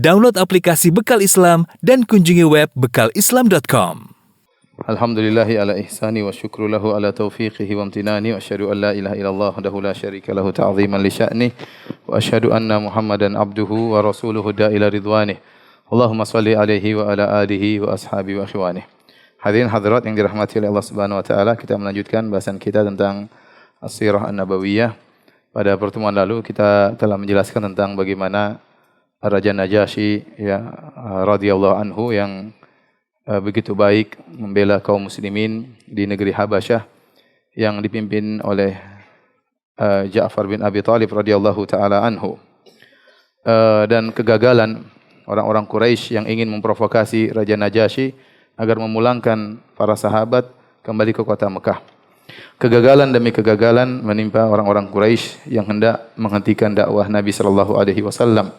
Download aplikasi Bekal Islam dan kunjungi web bekalislam.com. Alhamdulillahi ala ihsani wa syukru lahu ala taufiqihi wa amtinani wa asyhadu an la ilaha illallah wahdahu la syarika lahu ta'ziman li sya'nih wa asyhadu anna Muhammadan abduhu wa rasuluhu da'ila ridwanih. Allahumma salli alaihi wa ala alihi wa ashabihi wa ikhwanih. Hadirin hadirat yang dirahmati oleh Allah Subhanahu wa taala, kita melanjutkan bahasan kita tentang As-Sirah An-Nabawiyah. Pada pertemuan lalu kita telah menjelaskan tentang bagaimana Raja Najasyi radhiyallahu anhu yang begitu baik membela kaum muslimin di negeri Habasyah yang dipimpin oleh Ja'far bin Abi Thalib radhiyallahu taala anhu. Dan kegagalan orang-orang Quraisy yang ingin memprovokasi Raja Najasyi agar memulangkan para sahabat kembali ke kota Mekah. Kegagalan demi kegagalan menimpa orang-orang Quraisy yang hendak menghentikan dakwah Nabi sallallahu alaihi wasallam.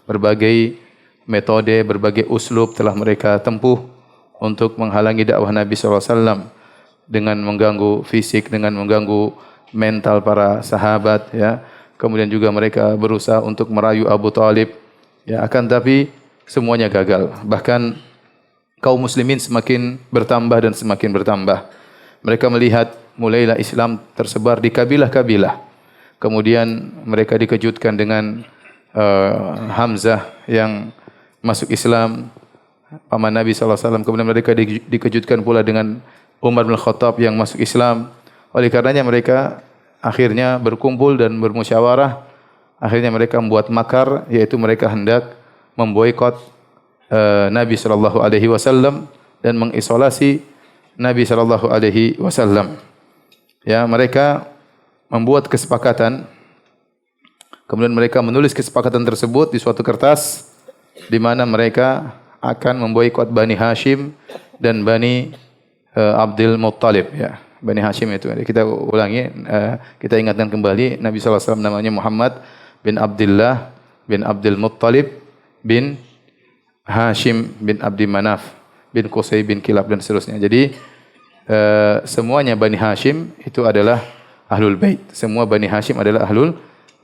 Berbagai metode, berbagai uslub telah mereka tempuh untuk menghalangi dakwah Nabi sallallahu alaihi wasallam dengan mengganggu fisik, dengan mengganggu mental para sahabat, ya. Kemudian juga mereka berusaha untuk merayu Abu Thalib, ya, akan tapi semuanya gagal. Bahkan kaum muslimin semakin bertambah dan semakin bertambah. Mereka melihat mulailah Islam tersebar di kabilah-kabilah. Kemudian mereka dikejutkan dengan Hamzah yang masuk Islam, paman Nabi SAW. Kemudian mereka dikejutkan pula dengan Umar bin Khattab yang masuk Islam. Oleh karenanya mereka akhirnya berkumpul dan bermusyawarah. Akhirnya mereka membuat makar, yaitu mereka hendak memboikot Nabi SAW dan mengisolasi Nabi SAW. Ya, mereka membuat kesepakatan. Kemudian mereka menulis kesepakatan tersebut di suatu kertas di mana mereka akan memboikot Bani Hashim dan Bani Abdul Muttalib, ya. Bani Hashim itu. Kita ulangi, kita ingatkan kembali, Nabi sallallahu alaihi wasallam namanya Muhammad bin Abdullah bin Abdul Muttalib bin Hashim bin Abdi Manaf bin Qusay bin Kilab dan seterusnya. Jadi semuanya Bani Hashim itu adalah Ahlul Bait. Semua Bani Hashim adalah Ahlul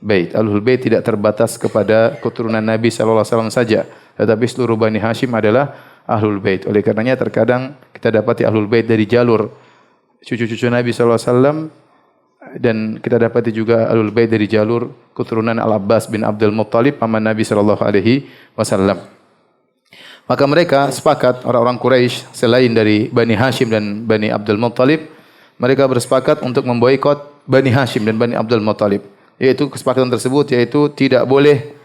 Bait. Ahlul Bait tidak terbatas kepada keturunan Nabi sallallahu alaihi wasallam saja, tetapi seluruh Bani Hashim adalah Ahlul Bait. Oleh karenanya terkadang kita dapati Ahlul Bait dari jalur cucu-cucu Nabi sallallahu alaihi wasallam, dan kita dapati juga Ahlul Bait dari jalur keturunan Al-Abbas bin Abdul Muttalib paman Nabi sallallahu alaihi wasallam. Maka mereka sepakat, orang-orang Quraisy selain dari Bani Hashim dan Bani Abdul Muttalib, mereka bersepakat untuk memboikot Bani Hashim dan Bani Abdul Muttalib. Yaitu kesepakatan tersebut yaitu tidak boleh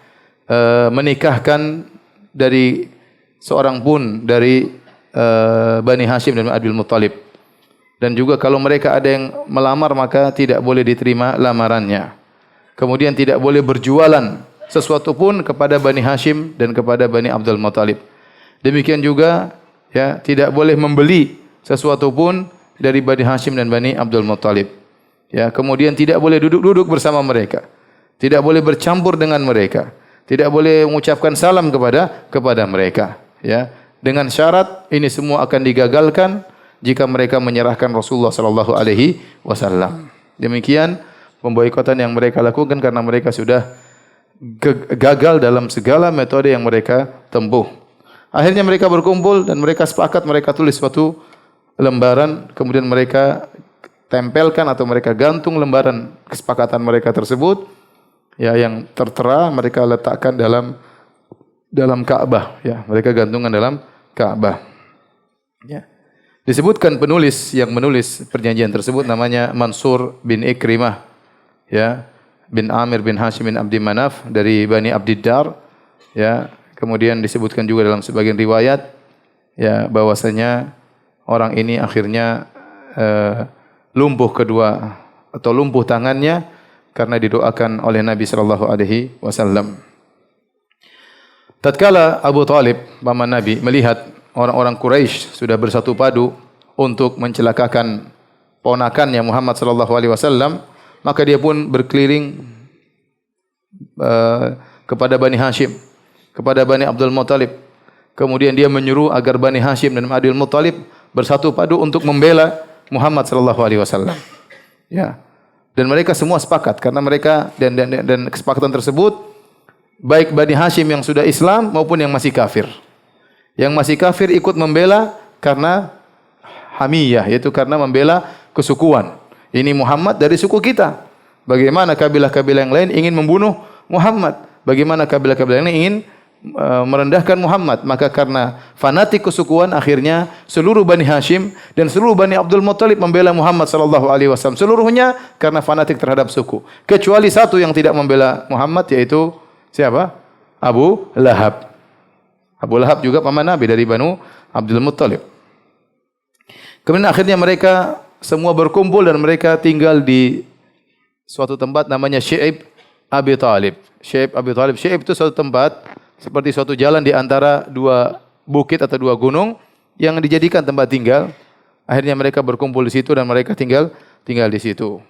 menikahkan dari seorang pun dari Bani Hashim dan Abdul Muttalib. Dan juga kalau mereka ada yang melamar maka tidak boleh diterima lamarannya. Kemudian tidak boleh berjualan sesuatu pun kepada Bani Hashim dan kepada Bani Abdul Muttalib. Demikian juga, ya, tidak boleh membeli sesuatu pun dari Bani Hashim dan Bani Abdul Muttalib. Ya, kemudian tidak boleh duduk-duduk bersama mereka. Tidak boleh bercampur dengan mereka. Tidak boleh mengucapkan salam kepada mereka, ya. Dengan syarat ini semua akan digagalkan jika mereka menyerahkan Rasulullah sallallahu alaihi wasallam. Demikian pemboikotan yang mereka lakukan karena mereka sudah gagal dalam segala metode yang mereka tempuh. Akhirnya mereka berkumpul dan mereka sepakat, mereka tulis suatu lembaran, kemudian mereka tempelkan atau mereka gantung lembaran kesepakatan mereka tersebut, ya, yang tertera mereka letakkan dalam Ka'bah, ya, mereka gantungan dalam Ka'bah, ya. Disebutkan penulis yang menulis perjanjian tersebut namanya Mansur bin Ikrimah, ya, bin Amir bin Hashim bin Abdi Manaf dari Bani Abdiddar, ya. Kemudian disebutkan juga dalam sebagian riwayat, ya, bahwasanya orang ini akhirnya lumpuh kedua atau lumpuh tangannya karena didoakan oleh Nabi sallallahu alaihi wasallam. Tatkala Abu Thalib paman Nabi melihat orang-orang Quraisy sudah bersatu padu untuk mencelakakan ponakannya Muhammad sallallahu alaihi wasallam, maka dia pun berkeliling kepada Bani Hashim, kepada Bani Abdul Muttalib. Kemudian dia menyuruh agar Bani Hashim dan Abdul Muttalib bersatu padu untuk membela Muhammad sallallahu alaihi wasallam. Ya. Dan mereka semua sepakat karena mereka dan kesepakatan tersebut baik Bani Hashim yang sudah Islam maupun yang masih kafir. Yang masih kafir ikut membela karena hamiyah, yaitu karena membela kesukuan. Ini Muhammad dari suku kita. Bagaimana kabilah-kabilah yang lain ingin membunuh Muhammad? Bagaimana kabilah-kabilah yang lain ingin merendahkan Muhammad? Maka karena fanatik kesukuan, akhirnya seluruh Bani Hashim dan seluruh Bani Abdul Muttalib membela Muhammad sallallahu alaihi wasallam. Seluruhnya karena fanatik terhadap suku. Kecuali satu yang tidak membela Muhammad, yaitu siapa? Abu Lahab. Abu Lahab juga paman Nabi dari Banu Abdul Muttalib. Kemudian akhirnya mereka semua berkumpul dan mereka tinggal di suatu tempat namanya Syi'ib Abi Talib. Syi'ib Abi Talib. Syi'ib itu suatu tempat seperti suatu jalan di antara dua bukit atau dua gunung yang dijadikan tempat tinggal. Akhirnya mereka berkumpul di situ dan mereka tinggal di situ.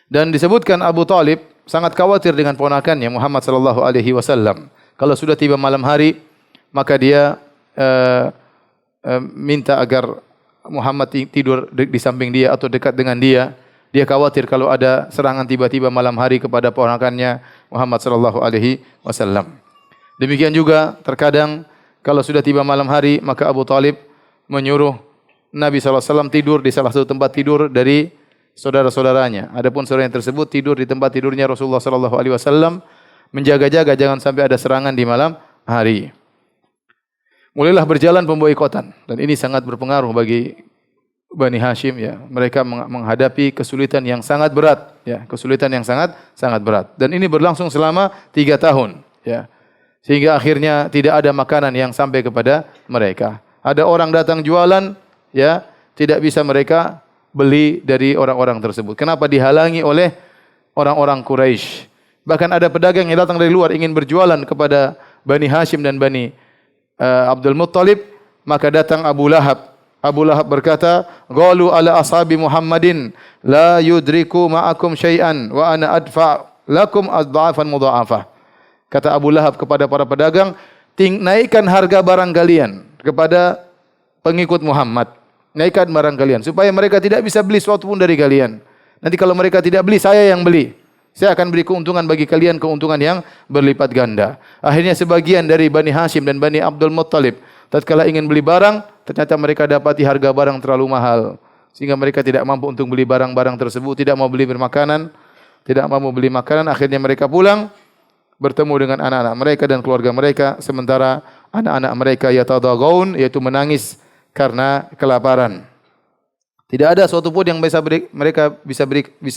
Dan disebutkan Abu Talib sangat khawatir dengan ponakannya Muhammad sallallahu alaihi wasallam. Kalau sudah tiba malam hari, maka dia minta agar Muhammad tidur di samping dia atau dekat dengan dia. Dia khawatir kalau ada serangan tiba-tiba malam hari kepada ponakannya Muhammad sallallahu alaihi wasallam. Demikian juga terkadang kalau sudah tiba malam hari, maka Abu Talib menyuruh Nabi sallallahu alaihi wasallam tidur di salah satu tempat tidur dari saudara-saudaranya. Adapun saudara yang tersebut tidur di tempat tidurnya Rasulullah sallallahu alaihi wasallam, menjaga-jaga jangan sampai ada serangan di malam hari. Mulailah berjalan pemboikotan dan ini sangat berpengaruh bagi Bani Hashim, ya. Mereka menghadapi kesulitan yang sangat berat, ya, kesulitan yang sangat berat. Dan ini berlangsung selama 3 tahun, ya. Sehingga akhirnya tidak ada makanan yang sampai kepada mereka. Ada orang datang jualan, ya, tidak bisa mereka beli dari orang-orang tersebut. Kenapa? Dihalangi oleh orang-orang Quraisy. Bahkan ada pedagang yang datang dari luar ingin berjualan kepada Bani Hashim dan Bani Abdul Muttalib, maka datang Abu Lahab. Abu Lahab berkata, "Qalu ala ashabi Muhammadin la yudriku ma'akum syai'an wa ana adfa' lakum adha'afan mudha'afah." Kata Abu Lahab kepada para pedagang, naikkan harga barang kalian kepada pengikut Muhammad. Naikkan barang kalian supaya mereka tidak bisa beli sesuatu pun dari kalian. Nanti kalau mereka tidak beli, saya yang beli. Saya akan beri keuntungan bagi kalian, keuntungan yang berlipat ganda. Akhirnya sebagian dari Bani Hashim dan Bani Abdul Muttalib tatkala ingin beli barang, ternyata mereka dapati harga barang terlalu mahal. Sehingga mereka tidak mampu untuk beli barang-barang tersebut, tidak mau beli makanan, akhirnya mereka pulang, bertemu dengan anak-anak mereka dan keluarga mereka, sementara anak-anak mereka yatadagaun, yaitu menangis karena kelaparan. Tidak ada suatu pun yang bisa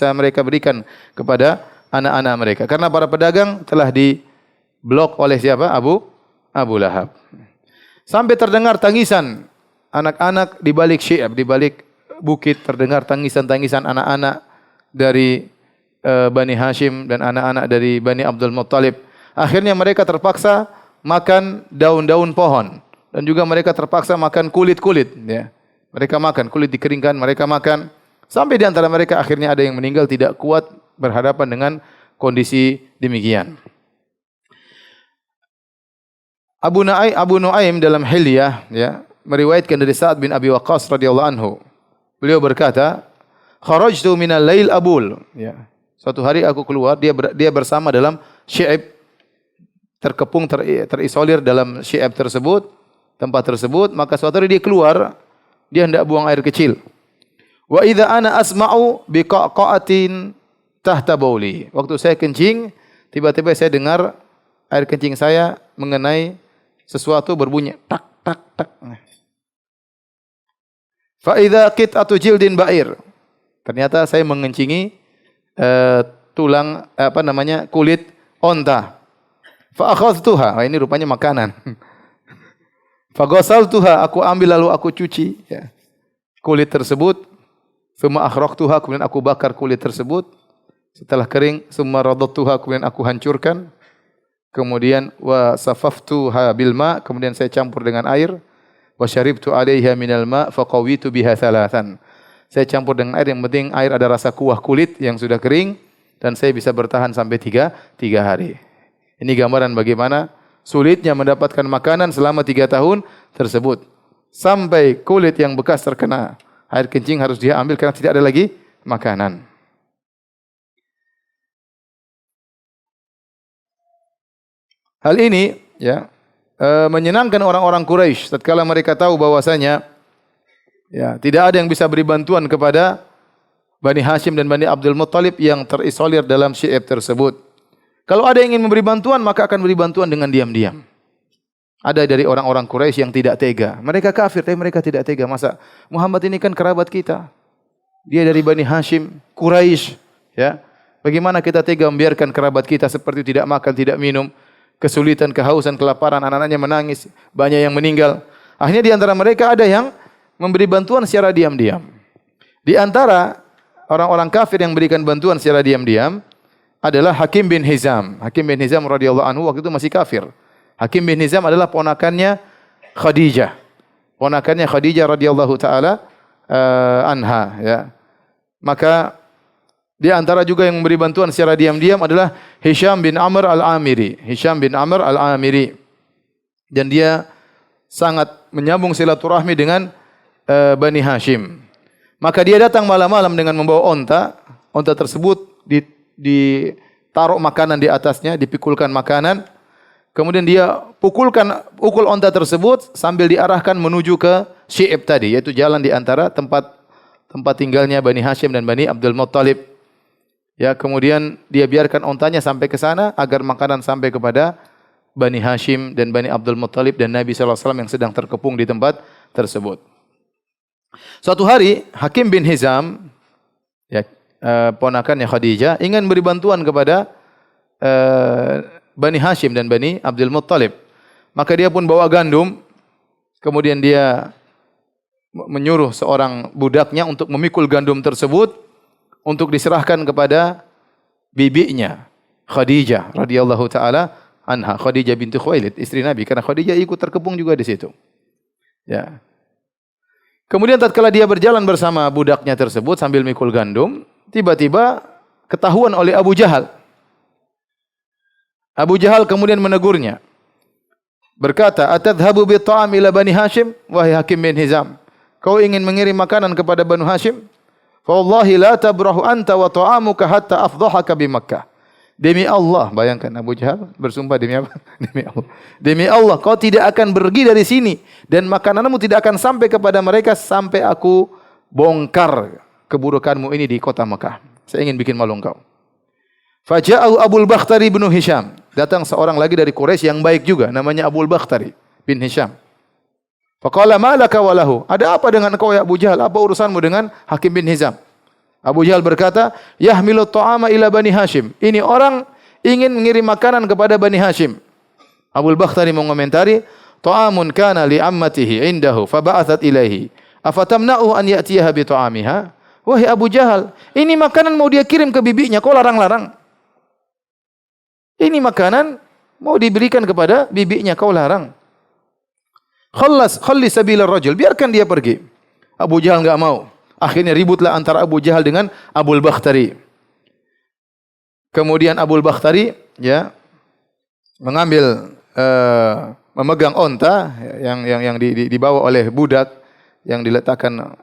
mereka berikan kepada anak-anak mereka. Karena para pedagang telah diblok oleh siapa? Abu Lahab. Sampai terdengar tangisan anak-anak di balik Syi'ab, di balik bukit, terdengar tangisan-tangisan anak-anak dari Bani Hashim dan anak-anak dari Bani Abdul Muttalib. Akhirnya mereka terpaksa makan daun-daun pohon dan juga mereka terpaksa makan kulit-kulit, ya. Mereka makan kulit dikeringkan, mereka makan sampai di antara mereka akhirnya ada yang meninggal tidak kuat berhadapan dengan kondisi demikian. Abu Nuaim dalam Hilyah, ya, meriwayatkan dari Sa'ad bin Abi Waqqas radhiyallahu anhu. Beliau berkata, "Kharajtu minal lail abul." Ya. Suatu hari aku keluar, dia bersama dalam Syi'ab, terkepung terisolir dalam Syi'ab tersebut, tempat tersebut, maka suatu hari dia keluar, dia hendak buang air kecil. Wa idza ana asma'u biqaqatin tahta bauli. Waktu saya kencing, tiba-tiba saya dengar air kencing saya mengenai sesuatu berbunyi tak tak tak. Fa idza qit'atu jildin ba'ir. Ternyata saya mengencingi tulang kulit onta. Fa akhadhtuha. Ini rupanya makanan. Fa ghasaltuha, aku ambil lalu aku cuci, ya, kulit tersebut. Tsumma akhraqtuha, kemudian aku bakar kulit tersebut. Setelah kering, tsumma radadtuha, kemudian aku hancurkan. Kemudian wa safaftuha bil ma, kemudian saya campur dengan air. Wa syaribtu 'alaiha minal ma fa qawitu biha thalathan. Saya campur dengan air, yang penting air ada rasa kuah kulit yang sudah kering dan saya bisa bertahan sampai tiga hari. Ini gambaran bagaimana sulitnya mendapatkan makanan selama 3 tahun tersebut. Sampai kulit yang bekas terkena air kencing harus dia ambil karena tidak ada lagi makanan. Hal ini ya menyenangkan orang-orang Quraisy tatkala mereka tahu bahwasanya ya tidak ada yang bisa beri bantuan kepada Bani Hashim dan Bani Abdul Muttalib yang terisolir dalam Syi'ab tersebut. Kalau ada yang ingin memberi bantuan, maka akan beri bantuan dengan diam-diam. Ada dari orang-orang Quraisy yang tidak tega. Mereka kafir, tapi mereka tidak tega. Masa Muhammad ini kan kerabat kita. Dia dari Bani Hashim, Quraisy, ya. Bagaimana kita tega membiarkan kerabat kita seperti tidak makan, tidak minum, kesulitan, kehausan, kelaparan, anak-anaknya menangis, banyak yang meninggal. Akhirnya di antara mereka ada yang memberi bantuan secara diam-diam. Di antara orang-orang kafir yang memberikan bantuan secara diam-diam adalah Hakim bin Hizam. Hakim bin Hizam radhiyallahu anhu waktu itu masih kafir. Hakim bin Hizam adalah ponakannya Khadijah. Ponakannya Khadijah radhiyallahu taala anha, ya. Maka di antara juga yang memberi bantuan secara diam-diam adalah Hisham bin Amr al-Amiri. Hisham bin Amr al-Amiri. Dan dia sangat menyambung silaturahmi dengan Bani Hashim. Maka dia datang malam-malam dengan membawa onta. Onta tersebut ditaruh makanan di atasnya, dipikulkan makanan. Kemudian dia pukul onta tersebut sambil diarahkan menuju ke Syi'ab tadi, yaitu jalan di antara tempat tinggalnya Bani Hashim dan Bani Abdul Muttalib. Ya, kemudian dia biarkan ontanya sampai ke sana agar makanan sampai kepada Bani Hashim dan Bani Abdul Muttalib dan Nabi sallallahu alaihi wasallam yang sedang terkepung di tempat tersebut. Suatu hari Hakim bin Hizam, ya, ponakannya Khadijah, ingin beri bantuan kepada Bani Hashim dan Bani Abdul Muttalib. Maka dia pun bawa gandum, kemudian dia menyuruh seorang budaknya untuk memikul gandum tersebut untuk diserahkan kepada bibinya Khadijah radhiyallahu taala anha, Khadijah binti Khuwailid, istri Nabi, karena Khadijah ikut terkepung juga di situ. Ya. Kemudian tatkala dia berjalan bersama budaknya tersebut sambil mikul gandum, tiba-tiba ketahuan oleh Abu Jahal. Abu Jahal kemudian menegurnya. Berkata, "Atadhhabu bi ta'am ila Bani Hashim?" Wahai Hakim bin Hizam, kau ingin mengirim makanan kepada Banu Hashim? Fa wallahi la tabrahu anta wa ta'amuka hatta afdhahaka bi Makkah. Demi Allah, bayangkan Abu Jahal bersumpah demi apa? Demi Allah. Demi Allah, kau tidak akan pergi dari sini dan makananmu tidak akan sampai kepada mereka sampai aku bongkar keburukanmu ini di kota Mekah. Saya ingin bikin malu engkau. Faja'ahu Abul Bakhtari bin Hisham. Datang seorang lagi dari Quraisy yang baik juga, namanya Abul Bakhtari bin Hisham. Faqala ma laka wa lahu? Ada apa dengan engkau ya Abu Jahal? Apa urusanmu dengan Hakim bin Hizam? Abu Jahal berkata, "Yahmilu ta'ama ila Bani Hashim." Ini orang ingin mengirim makanan kepada Bani Hashim. Abul Bakhtari mengomentari, "Ta'amun kana li ammatihi indahu fa ba'athat ilaihi. Afatamna'u an ya'tiyaha bi ta'amiha?" Wahai Abu Jahal, ini makanan mau dia kirim ke bibinya, kau larang-larang. Ini makanan mau diberikan kepada bibinya, kau larang. Khalli sabilar rajul, biarkan dia pergi. Abu Jahal enggak mau. Akhirnya ributlah antara Abu Jahal dengan Abul Bakhtari. Kemudian Abul Bakhtari ya mengambil memegang onta yang dibawa oleh budak yang diletakkan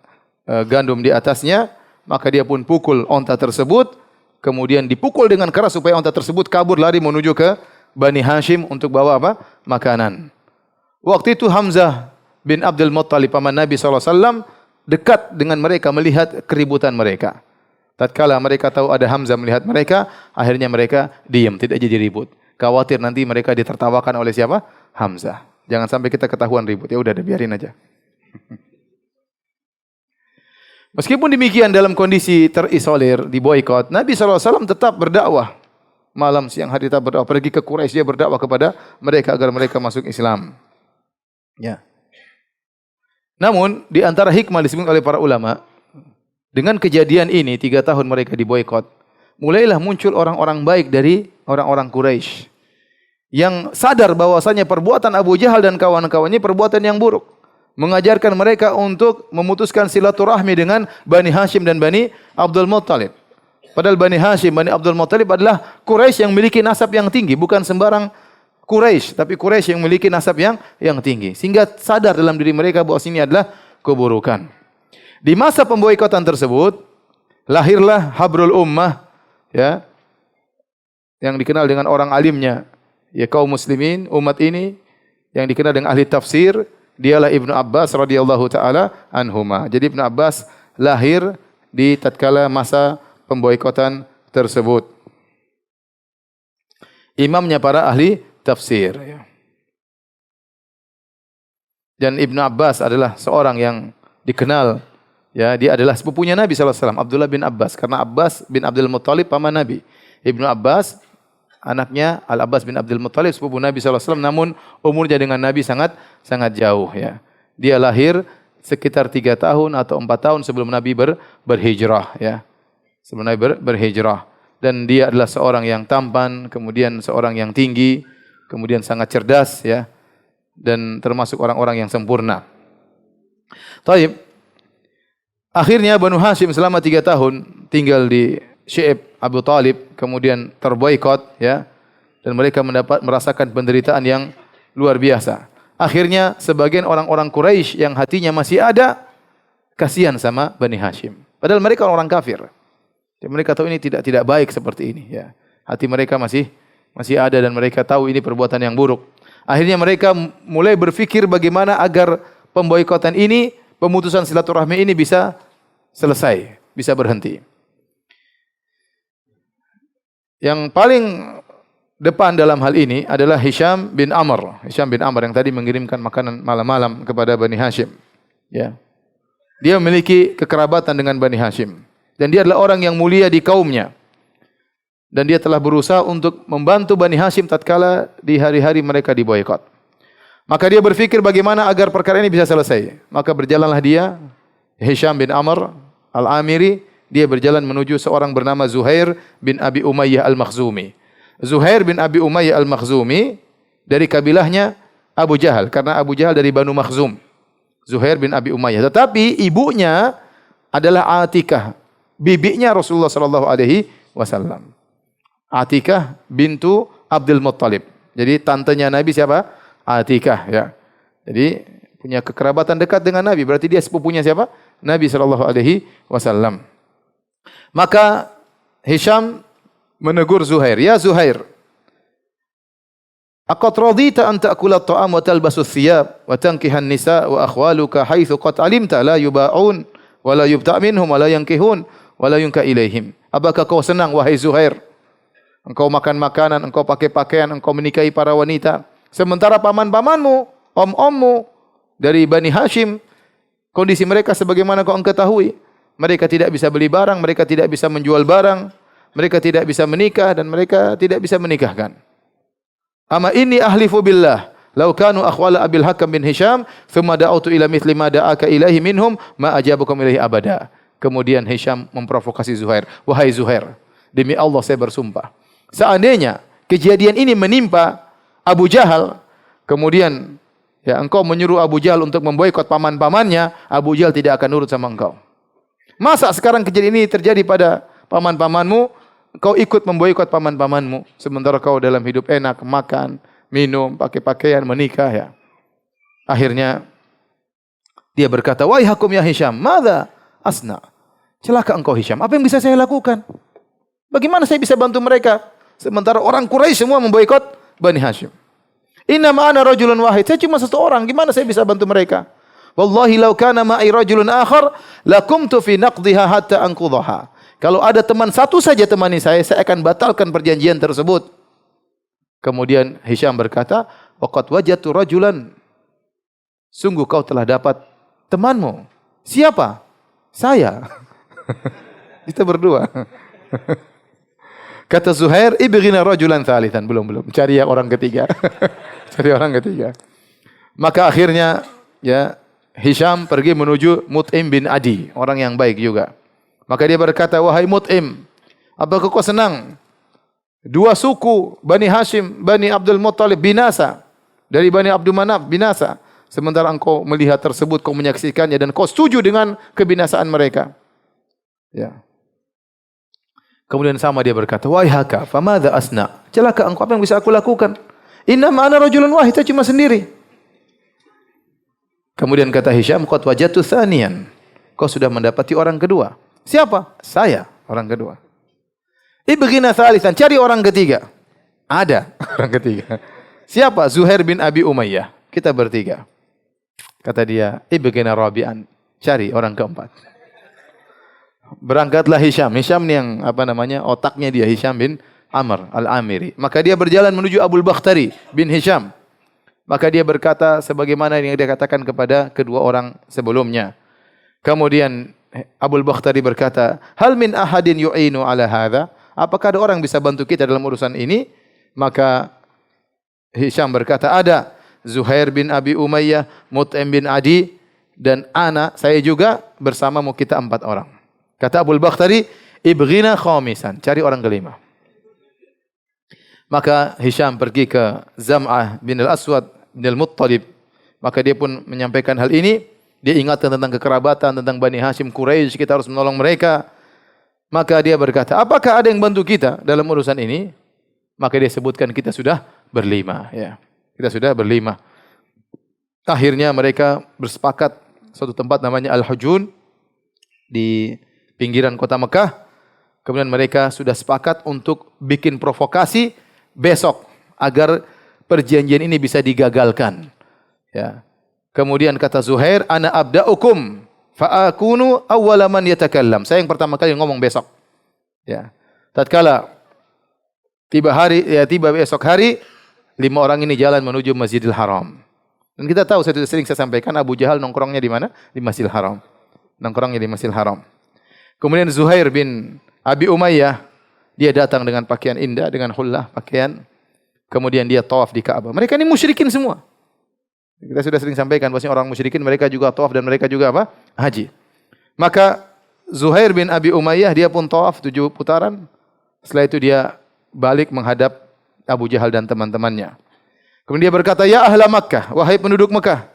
gandum di atasnya, maka dia pun pukul onta tersebut, kemudian dipukul dengan keras supaya onta tersebut kabur lari menuju ke Bani Hashim untuk bawa apa? Makanan. Waktu itu Hamzah bin Abdul Muttalib paman Nabi sallallahu alaihi wasallam dekat dengan mereka melihat keributan mereka. Tatkala mereka tahu ada Hamzah melihat mereka, akhirnya mereka diam, tidak jadi ribut. Khawatir nanti mereka ditertawakan oleh siapa? Hamzah. Jangan sampai kita ketahuan ribut. Ya udah, biarin aja. Meskipun demikian dalam kondisi terisolir, diboikot, Nabi SAW tetap berdakwah. Malam, siang, hari tetap berdakwah. Pergi ke Quraisy, dia berdakwah kepada mereka agar mereka masuk Islam. Ya. Namun, di antara hikmah disebut oleh para ulama, dengan kejadian ini, 3 tahun mereka diboikot, mulailah muncul orang-orang baik dari orang-orang Quraisy yang sadar bahwasanya perbuatan Abu Jahal dan kawan-kawannya perbuatan yang buruk. Mengajarkan mereka untuk memutuskan silaturahmi dengan Bani Hashim dan Bani Abdul Muttalib. Padahal Bani Hashim, Bani Abdul Muttalib adalah Quraisy yang memiliki nasab yang tinggi, bukan sembarang Quraisy, tapi Quraisy yang memiliki nasab yang tinggi. Sehingga sadar dalam diri mereka bahwa ini adalah keburukan. Di masa pemboikotan tersebut, lahirlah Habrul Ummah, ya, yang dikenal dengan orang alimnya, ya kaum muslimin, umat ini yang dikenal dengan ahli tafsir, dialah Ibnu Abbas radhiyallahu taala anhuma. Jadi Ibnu Abbas lahir di tatkala masa pemboikotan tersebut. Imamnya para ahli tafsir. Dan Ibnu Abbas adalah seorang yang dikenal, ya, dia adalah sepupunya Nabi sallallahu alaihi wasallam, Abdullah bin Abbas, karena Abbas bin Abdul Muttalib paman Nabi. Ibnu Abbas anaknya Al-Abbas bin Abdul Muttalib sepupu Nabi sallallahu alaihi wasallam, namun umurnya dengan Nabi sangat jauh, ya. Dia lahir sekitar 3 tahun atau 4 tahun sebelum Nabi berhijrah, ya. Sebelum Nabi berhijrah. Dan dia adalah seorang yang tampan, kemudian seorang yang tinggi, kemudian sangat cerdas, ya. Dan termasuk orang-orang yang sempurna. Taib. Akhirnya Banu Hashim selama 3 tahun tinggal di Syi'ib Abu Talib, kemudian terboikot, ya. Dan mereka merasakan penderitaan yang luar biasa. Akhirnya sebagian orang-orang Quraisy yang hatinya masih ada, kasihan sama Bani Hashim. Padahal mereka orang kafir. Dan mereka tahu ini tidak baik seperti ini, ya. Hati mereka masih ada dan mereka tahu ini perbuatan yang buruk. Akhirnya mereka mulai berpikir bagaimana agar pemboikotan ini, pemutusan silaturahmi ini bisa selesai, bisa berhenti. Yang paling depan dalam hal ini adalah Hisham bin Amr. Hisham bin Amr yang tadi mengirimkan makanan malam-malam kepada Bani Hashim, ya. Dia memiliki kekerabatan dengan Bani Hashim. Dan dia adalah orang yang mulia di kaumnya. Dan dia telah berusaha untuk membantu Bani Hashim tatkala di hari-hari mereka diboikot. Maka dia berpikir bagaimana agar perkara ini bisa selesai. Maka berjalanlah dia, Hisham bin Amr al-Amiri, dia berjalan menuju seorang bernama Zuhair bin Abi Umayyah al-Makhzumi. Zuhair bin Abi Umayyah al-Makhzumi dari kabilahnya Abu Jahal, karena Abu Jahal dari Banu Makhzum. Zuhair bin Abi Umayyah. Tetapi ibunya adalah Atikah, bibinya Rasulullah sallallahu alaihi wasallam. Atikah bintu Abdul Muttalib. Jadi tantenya Nabi siapa? Atikah, ya. Jadi punya kekerabatan dekat dengan Nabi. Berarti dia sepupunya siapa? Nabi sallallahu alaihi wasallam. Maka Hisham menegur Zuhair, "Ya Zuhair, aqad radita an ta'kula at-ta'am wa talbasu ath-thiyab wa tankiha an-nisa wa akhwaluka haitsu qad alimta la yuba'un wa la yubta' minhum wa la yankihun wa la yunka ilaihim." Apakah kau senang wahai Zuhair? Engkau makan makanan, engkau pakai pakaian, engkau menikahi para wanita. Sementara paman-pamanmu, om-ommu dari Bani Hashim, kondisi mereka sebagaimana kau ketahui. Mereka tidak bisa beli barang, mereka tidak bisa menjual barang, mereka tidak bisa menikah dan mereka tidak bisa menikahkan. Ama inni ahlifu billah, law kanu akhwala Abil Hakam bin Hisham, thumma da'utu ila mithli ma da'aka ilahi minhum, ma ajabukum ilahi abada. Kemudian Hisham memprovokasi Zuhair. Wahai Zuhair, demi Allah saya bersumpah, seandainya kejadian ini menimpa Abu Jahal, kemudian ya engkau menyuruh Abu Jahal untuk memboikot paman-pamannya, Abu Jahal tidak akan nurut sama engkau. Masa sekarang kejadian ini terjadi pada paman-pamanmu, kau ikut memboikot paman-pamanmu, sementara kau dalam hidup enak, makan, minum, pakai pakaian, menikah, ya. Akhirnya dia berkata, "Wahai Hakum ya Hisham, madza asna?" Celaka engkau Hisham, apa yang bisa saya lakukan? Bagaimana saya bisa bantu mereka? Sementara orang Quraisy semua memboikot Bani Hashim. Inna ma'ana rajulun wahid. Saya cuma satu orang, gimana saya bisa bantu mereka? Wallahi law kana ma'i rajulun akhar lakumtu fi naqdiha hatta anqudhaha. Kalau ada teman satu saja temani saya akan batalkan perjanjian tersebut. Kemudian Hisham berkata, "Waqad wajadtu rajulan." Sungguh kau telah dapat temanmu. Siapa? Saya. Kita berdua. Kata Zuhair, "Ibghina rajulan thalithan." Belum. Cari yang orang ketiga. Cari orang ketiga. Maka akhirnya ya Hisham pergi menuju Mut'im bin Adi, orang yang baik juga. Maka dia berkata, "Wahai Mut'im, apakah kau senang? Dua suku, Bani Hashim, Bani Abdul Muttalib binasa. Dari Bani Abdul Manaf binasa. Sementara engkau melihat tersebut, kau menyaksikannya dan kau setuju dengan kebinasaan mereka." Ya. Kemudian sama dia berkata, "Wahai Haka, famadza asna?" Celaka engkau, apa yang bisa aku lakukan? Inna ma'ana rajulun wahid, saya cuma sendiri. Kemudian kata Hisham, "Qad wajadtu tsaniyan." Kau sudah mendapati orang kedua. Siapa? Saya, orang kedua. Ibghina tsalitsan, cari orang ketiga. Ada orang ketiga. Siapa? Zuhair bin Abi Umayyah. Kita bertiga. Kata dia, ibghina rabi'an. Cari orang keempat. Berangkatlah Hisham. Hisham ni yang otaknya dia, Hisham bin Amr al-Amiri. Maka dia berjalan menuju Abul Bakhtari bin Hisham. Maka dia berkata sebagaimana yang dia katakan kepada kedua orang sebelumnya. Kemudian Abul Bakhtari berkata, "Hal min ahadin yu'inu ala hadha?" Apakah ada orang bisa bantu kita dalam urusan ini? Maka Hisham berkata, "Ada Zuhair bin Abi Umayyah, Mut'im bin Adi dan saya juga bersamamu, kita 4 orang." Kata Abul Bakhtari, "Ibghina khamisan." Cari orang kelima. Maka Hisham pergi ke Zam'ah bin al-Aswad bin al-Muttalib. Maka dia pun menyampaikan hal ini. Dia ingatkan tentang kekerabatan, tentang Bani Hashim Quraisy, kita harus menolong mereka. Maka dia berkata, apakah ada yang bantu kita dalam urusan ini? Maka dia sebutkan kita sudah berlima. Ya. Kita sudah berlima. Akhirnya mereka bersepakat suatu tempat namanya Al-Hujun di pinggiran kota Mekah. Kemudian mereka sudah sepakat untuk bikin provokasi besok agar perjanjian ini bisa digagalkan. Ya. Kemudian kata Zuhair, "Ana abda'ukum fa akunu awwala man yatakallam." Saya yang pertama kali ngomong besok. Ya. Tatkala tiba besok hari, 5 orang ini jalan menuju Masjidil Haram. Dan kita tahu, sering saya sampaikan, Abu Jahal nongkrongnya di mana? Di Masjidil Haram. Nongkrongnya di Masjidil Haram. Kemudian Zuhair bin Abi Umayyah, dia datang dengan pakaian indah, dengan hullah pakaian. Kemudian dia tawaf di Ka'bah. Mereka ini musyrikin semua. Kita sudah sering sampaikan bahwasanya orang musyrikin mereka juga tawaf dan mereka juga apa? Haji. Maka Zuhair bin Abi Umayyah dia pun tawaf 7 putaran. Setelah itu dia balik menghadap Abu Jahal dan teman-temannya. Kemudian dia berkata, "Ya ahla Makkah, wahai penduduk Makkah,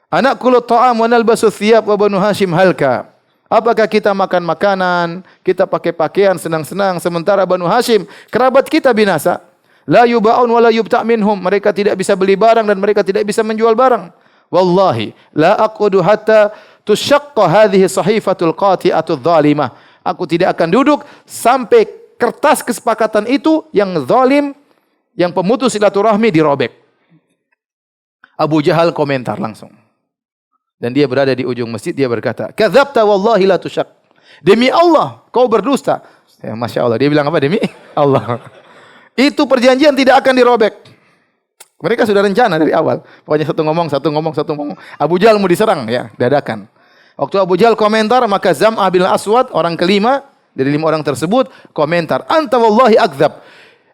anakulu ta'am wa nalbasu thiyab wa Banu Hashim halka." Apakah kita makan makanan, kita pakai pakaian senang-senang sementara Banu Hashim kerabat kita binasa? La yuba'un wa la yubta' minhum. Mereka tidak bisa beli barang dan mereka tidak bisa menjual barang. Wallahi la aqudu hatta tushaqqa hadhihi sahifatul qati'atul zalimah. Aku tidak akan duduk sampai kertas kesepakatan itu yang zalim, yang pemutus silaturahmi dirobek. Abu Jahal komentar langsung. Dan dia berada di ujung masjid, dia berkata, "Kadzabta wallahi la tushaq." Demi Allah, kau berdusta. Ya, Masya Allah. Dia bilang apa? Demi Allah. Itu perjanjian tidak akan dirobek. Mereka sudah rencana dari awal. Pokoknya satu ngomong. Abu Jahal mau diserang, ya, dadakan. Waktu Abu Jahal komentar, maka Zam'ah bin Aswad, orang kelima dari 5 orang tersebut, komentar, "Anta wallahi akdzab."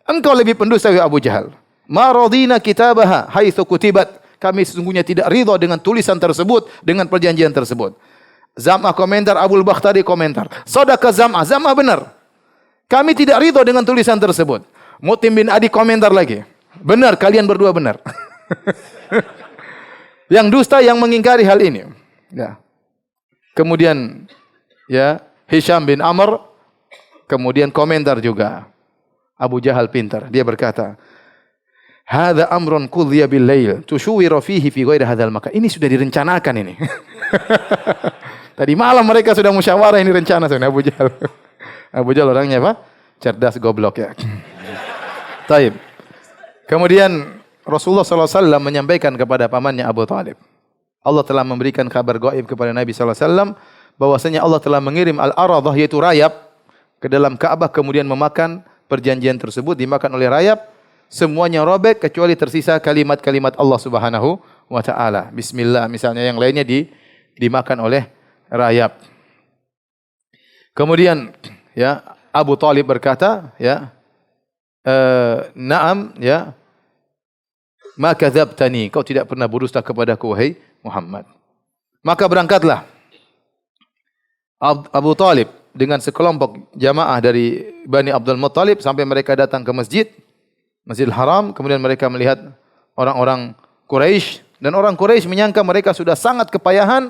Engkau lebih pendusta ya Abu Jahal. "Ma radina kitabaha haitsu kutibat." Kami sesungguhnya tidak ridha dengan tulisan tersebut, dengan perjanjian tersebut. Zam'ah komentar, Abul Bakhtari komentar, "Shadaqa Zam'ah." Zam'ah benar. Kami tidak ridha dengan tulisan tersebut. Mut'im bin Adi komentar lagi. "Benar, kalian berdua benar." Yang dusta yang mengingkari hal ini. Ya. Kemudian ya Hisham bin Amr kemudian komentar juga. Abu Jahal pintar. Dia berkata, "Hadza amrun qudhiya bil lail tushuwiru fihi fi ghairi hadzal makan." Ini sudah direncanakan ini. Tadi malam mereka sudah musyawarah, ini rencana sebenarnya Abu Jahal. Abu Jahal orangnya apa? Cerdas, goblok ya. Taib. Kemudian Rasulullah SAW menyampaikan kepada pamannya Abu Talib. Allah telah memberikan kabar gaib kepada Nabi SAW bahwasanya Allah telah mengirim al-aradah, yaitu rayap, ke dalam Ka'bah, kemudian memakan perjanjian tersebut, dimakan oleh rayap. Semuanya robek kecuali tersisa kalimat-kalimat Allah Subhanahu wa taala. Bismillah misalnya, yang lainnya dimakan oleh rayap. Kemudian ya Abu Talib berkata, ya, "Na'am, ya. Ma kadzabtani." Kau tidak pernah berdusta kepadaku wahai Muhammad. Maka berangkatlah Abu Talib dengan sekelompok jamaah dari Bani Abdul Muttalib sampai mereka datang ke Masjidil Haram. Kemudian mereka melihat orang-orang Quraisy dan orang Quraisy menyangka mereka sudah sangat kepayahan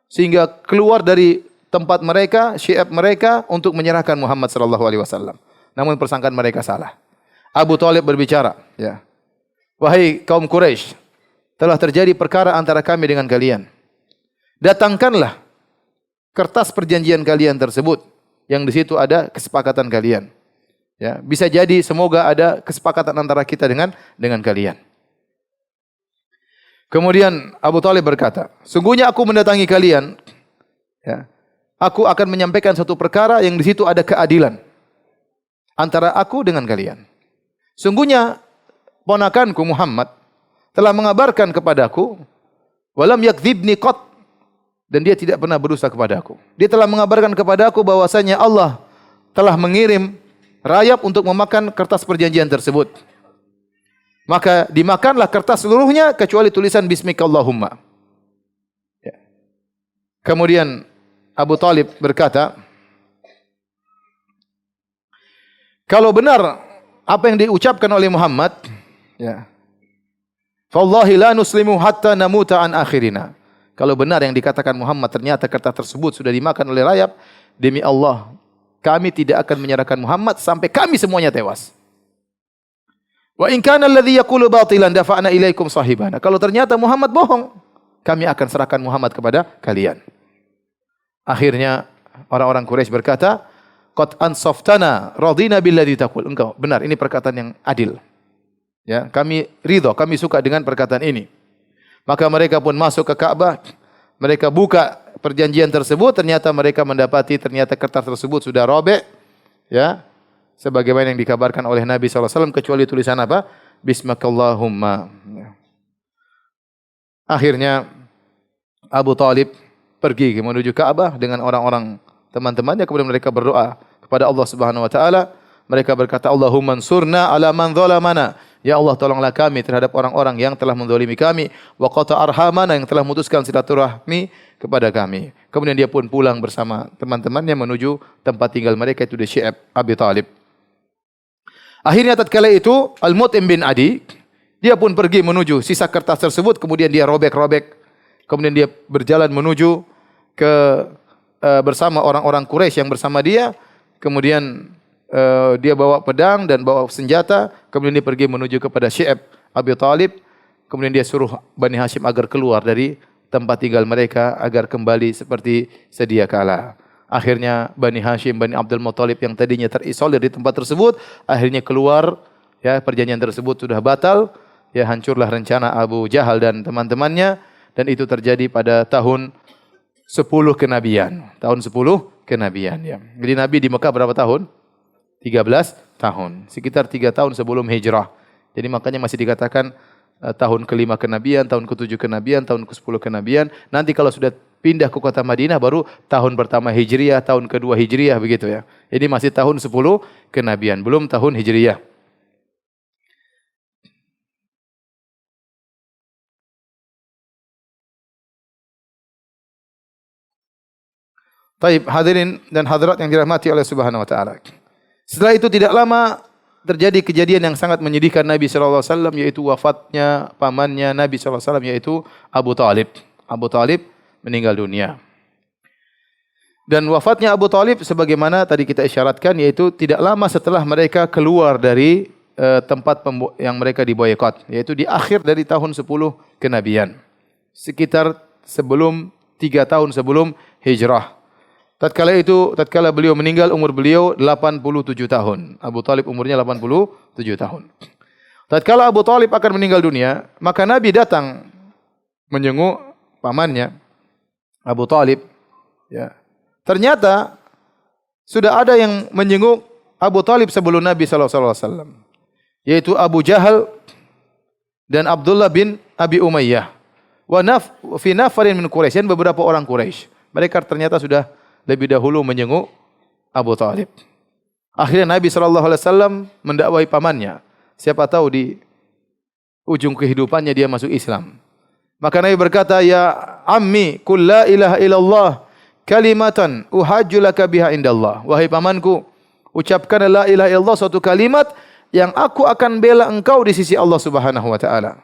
sehingga keluar dari tempat mereka, syi'ab mereka untuk menyerahkan Muhammad sallallahu alaihi wasallam. Namun persangkaan mereka salah. Abu Talib berbicara, ya. "Wahai kaum Quraisy, telah terjadi perkara antara kami dengan kalian. Datangkanlah kertas perjanjian kalian tersebut yang di situ ada kesepakatan kalian. Ya, bisa jadi semoga ada kesepakatan antara kita dengan kalian. Kemudian Abu Talib berkata, sungguhnya aku mendatangi kalian, ya, aku akan menyampaikan satu perkara yang di situ ada keadilan antara aku dengan kalian. Sungguhnya ponakanku Muhammad telah mengabarkan kepadaku, walam yakdzibni qat, dan dia tidak pernah berdusta kepadaku. Dia telah mengabarkan kepadaku bahwasanya Allah telah mengirim rayap untuk memakan kertas perjanjian tersebut. Maka dimakanlah kertas seluruhnya kecuali tulisan Bismikallahumma. Ya. Kemudian Abu Talib berkata, kalau benar apa yang diucapkan oleh Muhammad, ya, Fallahi la nuslimu hatta namuta an akhirina. Kalau benar yang dikatakan Muhammad ternyata kertas tersebut sudah dimakan oleh rayap, demi Allah, kami tidak akan menyerahkan Muhammad sampai kami semuanya tewas. Wa in kana alladhi yaqulu batilan dafa'na ilaikum sahibana. Kalau ternyata Muhammad bohong, kami akan serahkan Muhammad kepada kalian. Akhirnya orang-orang Quraisy berkata, qad ansaftana radina billadhi taqul. Engkau benar, ini perkataan yang adil. Ya, kami ridha, kami suka dengan perkataan ini. Maka mereka pun masuk ke Ka'bah, mereka buka perjanjian tersebut, ternyata mereka mendapati ternyata kertas tersebut sudah robek, ya, sebagaimana yang dikabarkan oleh Nabi SAW, kecuali tulisan apa? Bismikallahumma. Ya. Akhirnya Abu Talib pergi menuju Ka'bah dengan orang-orang teman-temannya, kemudian mereka berdoa kepada Allah Subhanahu Wa Taala. Mereka berkata, Allahumma ansurna ala man zalamana. Ya Allah, tolonglah kami terhadap orang-orang yang telah menzalimi kami, wa qata arhamana, yang telah memutuskan silaturahmi kepada kami. Kemudian dia pun pulang bersama teman-temannya menuju tempat tinggal mereka, itu di Syi'ab Abi Talib. Akhirnya tatkala itu Al-Mut'im bin Adi, dia pun pergi menuju sisa kertas tersebut, kemudian dia robek-robek. Kemudian dia berjalan menuju ke bersama orang-orang Quraisy yang bersama dia. Kemudian dia bawa pedang dan bawa senjata, kemudian dia pergi menuju kepada Syi'ab Abi Talib, kemudian dia suruh Bani Hashim agar keluar dari tempat tinggal mereka, agar kembali seperti sedia kala. Akhirnya Bani Hashim, Bani Abdul Muttalib yang tadinya terisolir di tempat tersebut, akhirnya keluar, ya, perjanjian tersebut sudah batal, ya, hancurlah rencana Abu Jahal dan teman-temannya, dan itu terjadi pada tahun 10 kenabian. Tahun 10 kenabian, ya. Jadi Nabi di Mekah berapa tahun? 13 tahun, sekitar 3 tahun sebelum hijrah. Jadi makanya masih dikatakan tahun ke-5 kenabian, tahun ke-7 kenabian, tahun ke-10 kenabian. Nanti kalau sudah pindah ke kota Madinah baru tahun pertama Hijriah, tahun kedua Hijriah, begitu ya. Ini masih tahun 10 kenabian, belum tahun Hijriah. Taib, hadirin dan hadirat yang dirahmati oleh Subhanahu wa taala. Setelah itu tidak lama terjadi kejadian yang sangat menyedihkan Nabi sallallahu alaihi wasallam, yaitu wafatnya pamannya Nabi sallallahu alaihi wasallam, yaitu Abu Talib. Abu Talib meninggal dunia. Dan wafatnya Abu Talib sebagaimana tadi kita isyaratkan, yaitu tidak lama setelah mereka keluar dari tempat yang mereka diboykot, yaitu di akhir dari tahun 10 kenabian. Sekitar 3 tahun sebelum hijrah. Tatkala beliau meninggal, umur beliau 87 tahun. Abu Talib umurnya 87 tahun. Tatkala Abu Talib akan meninggal dunia, maka Nabi datang menjenguk pamannya, Abu Talib. Ya. Ternyata sudah ada yang menjenguk Abu Talib sebelum Nabi SAW, yaitu Abu Jahal dan Abdullah bin Abi Umayyah. Fi nafarin min Quraisy, dan beberapa orang Quraisy. Mereka ternyata sudah lebih dahulu menjenguk Abu Talib. Akhirnya Nabi SAW mendakwai pamannya. Siapa tahu di ujung kehidupannya dia masuk Islam. Maka Nabi berkata, ya ammi, qul la ilaha illallah kalimatan uhajju laka biha indallah. Wahai pamanku, ucapkan la ilaha illallah, suatu kalimat yang aku akan bela engkau di sisi Allah Subhanahu wa taala.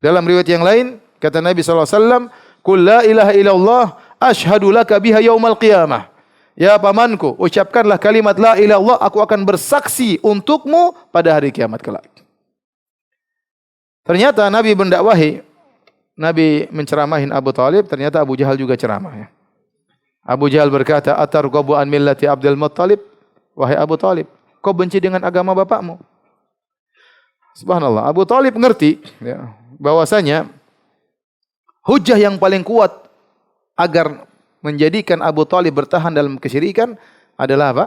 Dalam riwayat yang lain kata Nabi SAW, qul la ilaha illallah asyhadu laka biha yaumal qiyamah. Ya pamanku, ucapkanlah kalimat la ilaha illallah, aku akan bersaksi untukmu pada hari kiamat kelak. Ternyata Nabi mendakwahi, Nabi menceramahin Abu Talib, ternyata Abu Jahal juga ceramah. Ya. Abu Jahal berkata, atarghabu an millati Abdul Muttalib? wahai Abu Talib, kau benci dengan agama bapakmu. Subhanallah, Abu Talib mengerti ya, bahwasanya hujah yang paling kuat agar menjadikan Abu Talib bertahan dalam kesyirikan adalah apa?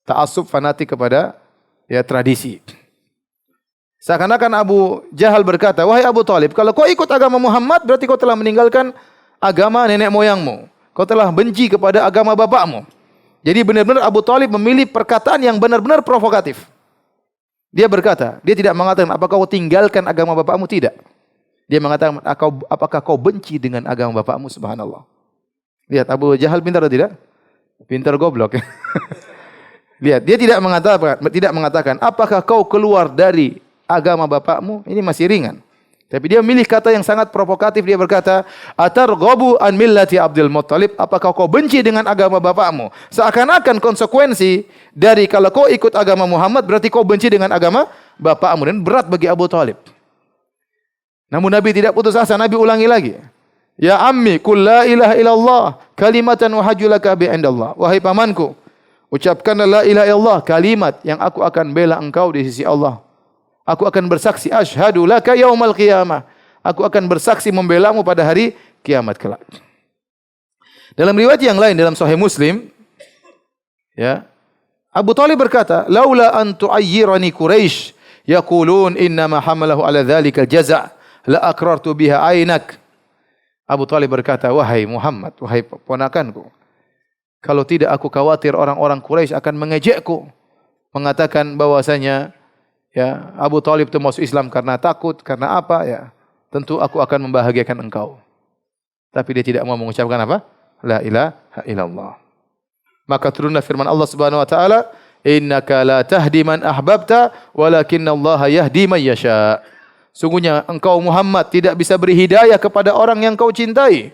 Ta'assub fanatik kepada ya tradisi. Seakan-akan Abu Jahal berkata, wahai Abu Talib, kalau kau ikut agama Muhammad, berarti kau telah meninggalkan agama nenek moyangmu. Kau telah benci kepada agama bapakmu. Jadi benar-benar Abu Talib memilih perkataan yang benar-benar provokatif. Dia berkata, dia tidak mengatakan, apakah kau tinggalkan agama bapakmu? Tidak. Dia mengatakan, apakah kau benci dengan agama bapakmu? Subhanallah. Lihat, Abu Jahal pintar atau tidak? Pintar goblok. Lihat, dia tidak mengatakan, apakah kau keluar dari agama bapakmu? Ini masih ringan. Tapi dia memilih kata yang sangat provokatif. Dia berkata, atarghabu an millati Abdul Muttalib, apakah kau benci dengan agama bapakmu? Seakan-akan konsekuensi dari kalau kau ikut agama Muhammad berarti kau benci dengan agama bapakmu, dan berat bagi Abu Talib. Namun Nabi tidak putus asa, Nabi ulangi lagi. Ya ammi, qul la ilaha illallah kalimatan wahajulaka bi indallah. Wahai pamanku, ucapkanlah la ilaha illallah, kalimat yang aku akan bela engkau di sisi Allah. Aku akan bersaksi, asyhadu laka yaumal qiyamah. Aku akan bersaksi membelamu pada hari kiamat kelak. Dalam riwayat yang lain dalam Sahih Muslim, ya, Abu Talib berkata, laula an tu'ayyirani Quraisy yaqulun inna ma hamalahu ala dzalika al-jaza' la aqrartu biha ainak. Abu Talib berkata, wahai Muhammad, wahai ponakanku, kalau tidak aku khawatir orang-orang Quraisy akan mengejekku, mengatakan bahwasanya ya, Abu Talib itu masuk Islam karena takut, karena apa ya? Tentu aku akan membahagiakan engkau. Tapi dia tidak mau mengucapkan apa? La ilaha illallah. Maka turunlah firman Allah Subhanahu wa taala, innaka la tahdi man ahbabta walakinallaha yahdi man yasha. Sungguhnya engkau Muhammad tidak bisa beri hidayah kepada orang yang kau cintai,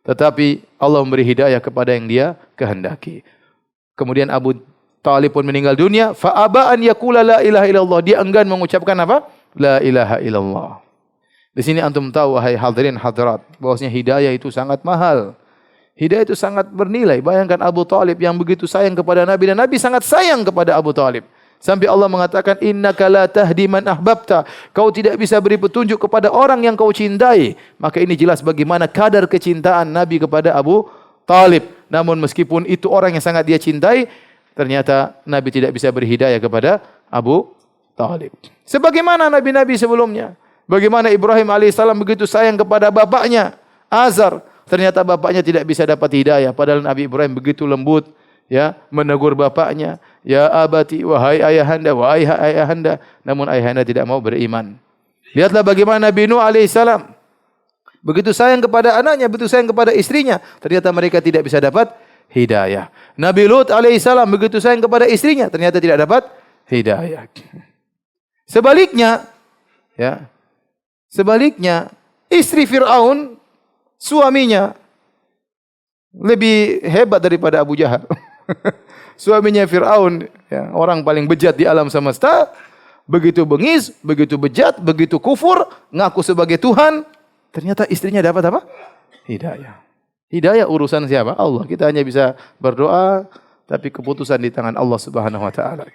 tetapi Allah memberi hidayah kepada yang Dia kehendaki. Kemudian Abu Talib pun meninggal dunia, fa aba an yaqula la ilaha illallah. Dia enggan mengucapkan apa? La ilaha illallah. Di sini antum tahu wahai hadirin hadirat, bahwasanya hidayah itu sangat mahal. Hidayah itu sangat bernilai. Bayangkan Abu Talib yang begitu sayang kepada Nabi, dan Nabi sangat sayang kepada Abu Talib. Sampai Allah mengatakan, innaka la tahdi man ahbabta. Kau tidak bisa beri petunjuk kepada orang yang kau cintai. Maka ini jelas bagaimana kadar kecintaan Nabi kepada Abu Talib. Namun meskipun itu orang yang sangat dia cintai, ternyata Nabi tidak bisa beri hidayah kepada Abu Talib. Sebagaimana Nabi-Nabi sebelumnya. Bagaimana Ibrahim alaihissalam begitu sayang kepada bapaknya, Azar. Ternyata bapaknya tidak bisa dapat hidayah. Padahal Nabi Ibrahim begitu lembut, ya, menegur bapaknya. Ya abati, wahai ayahanda, wahai ayahanda. Namun ayahanda tidak mau beriman. Lihatlah bagaimana Nabi Nuh alaihissalam. Begitu sayang kepada anaknya, begitu sayang kepada istrinya. Ternyata mereka tidak bisa dapat hidayah. Nabi Lut alaihissalam begitu sayang kepada istrinya, ternyata tidak dapat hidayah. Sebaliknya, ya, sebaliknya istri Fir'aun, suaminya lebih hebat daripada Abu Jahal. Suaminya Fir'aun, ya, orang paling bejat di alam semesta, begitu bengis, begitu bejat, begitu kufur, ngaku sebagai Tuhan, ternyata istrinya dapat apa? Hidayah. Hidayah urusan siapa? Allah. Kita hanya bisa berdoa, tapi keputusan di tangan Allah Subhanahu wa taala.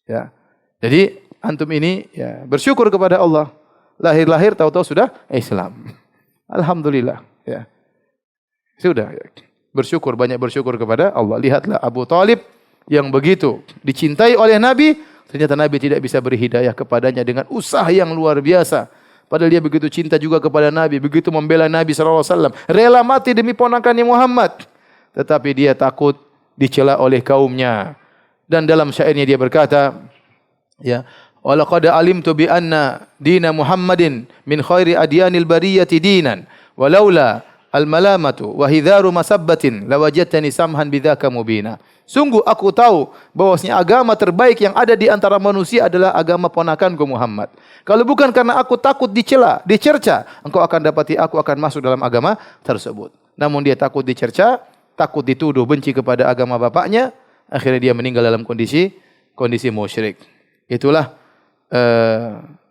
Ya. Jadi antum ini ya bersyukur kepada Allah. Lahir-lahir tahu-tahu sudah Islam. Alhamdulillah, ya. Sudah, ya. Bersyukur, banyak bersyukur kepada Allah. Lihatlah Abu Talib yang begitu dicintai oleh Nabi, ternyata Nabi tidak bisa beri hidayah kepadanya dengan usaha yang luar biasa. Padahal dia begitu cinta juga kepada Nabi, begitu membela Nabi SAW, rela mati demi ponakannya Muhammad. Tetapi dia takut dicela oleh kaumnya. Dan dalam syairnya dia berkata, ya, walaqad alimtu bi anna dina Muhammadin min khairi adyanil bariyati dinan, walaula al-malamatu wa hidharu masabbatin lawajadtani samhan bidzaka mubina. Sungguh aku tahu bahwasanya agama terbaik yang ada di antara manusia adalah agama ponakanku Muhammad. Kalau bukan karena aku takut dicela, dicerca, engkau akan dapati aku akan masuk dalam agama tersebut. Namun dia takut dicerca, takut dituduh benci kepada agama bapaknya, akhirnya dia meninggal dalam kondisi musyrik. Itulah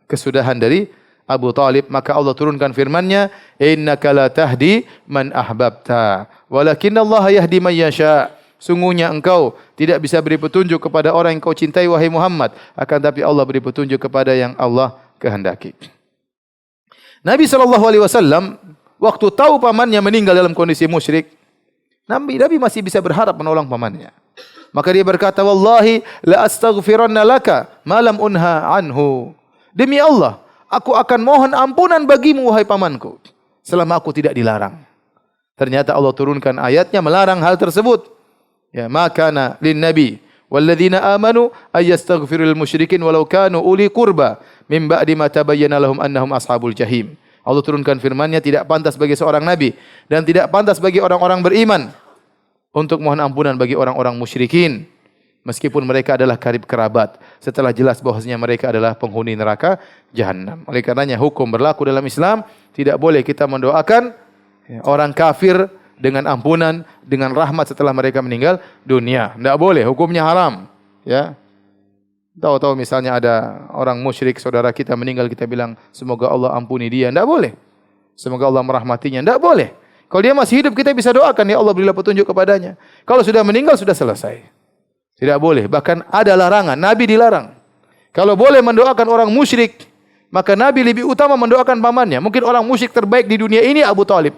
kesudahan dari Abu Talib. Maka Allah turunkan firman-Nya, innaka la tahdi man ahbabta walakinnallaha yahdi man yasha. sungguhnya engkau tidak bisa beri petunjuk kepada orang yang kau cintai wahai Muhammad, akan tapi Allah beri petunjuk kepada yang Allah kehendaki. Nabi SAW waktu tahu pamannya meninggal dalam kondisi musyrik, Nabi masih bisa berharap menolong pamannya. Maka dia berkata, "Wallahi la astaghfiranna laka ma lam unha anhu." Demi Allah, aku akan mohon ampunan bagimu wahai pamanku selama aku tidak dilarang. Ternyata Allah turunkan ayatnya melarang hal tersebut. Ya, makana lin nabi walladzina amanu ay yastaghfirul musyrikin walau kanu uli qurba min ba'di ma tabayyana lahum annahum ashabul jahim. Allah turunkan firman-Nya, tidak pantas bagi seorang nabi dan tidak pantas bagi orang-orang beriman untuk mohon ampunan bagi orang-orang musyrikin meskipun mereka adalah karib kerabat setelah jelas bahwasanya mereka adalah penghuni neraka jahanam. Oleh karenanya hukum berlaku dalam Islam, tidak boleh kita mendoakan orang kafir dengan ampunan, dengan rahmat setelah mereka meninggal dunia. Tidak boleh, hukumnya haram. Ya. Tahu-tahu misalnya ada orang musyrik, saudara kita meninggal, kita bilang semoga Allah ampuni dia. Tidak boleh. Semoga Allah merahmatinya. Tidak boleh. Kalau dia masih hidup, kita bisa doakan, ya Allah berilah petunjuk kepadanya. Kalau sudah meninggal, sudah selesai. Tidak boleh. Bahkan ada larangan. Nabi dilarang. Kalau boleh mendoakan orang musyrik, maka Nabi lebih utama mendoakan pamannya. Mungkin orang musyrik terbaik di dunia ini Abu Talib.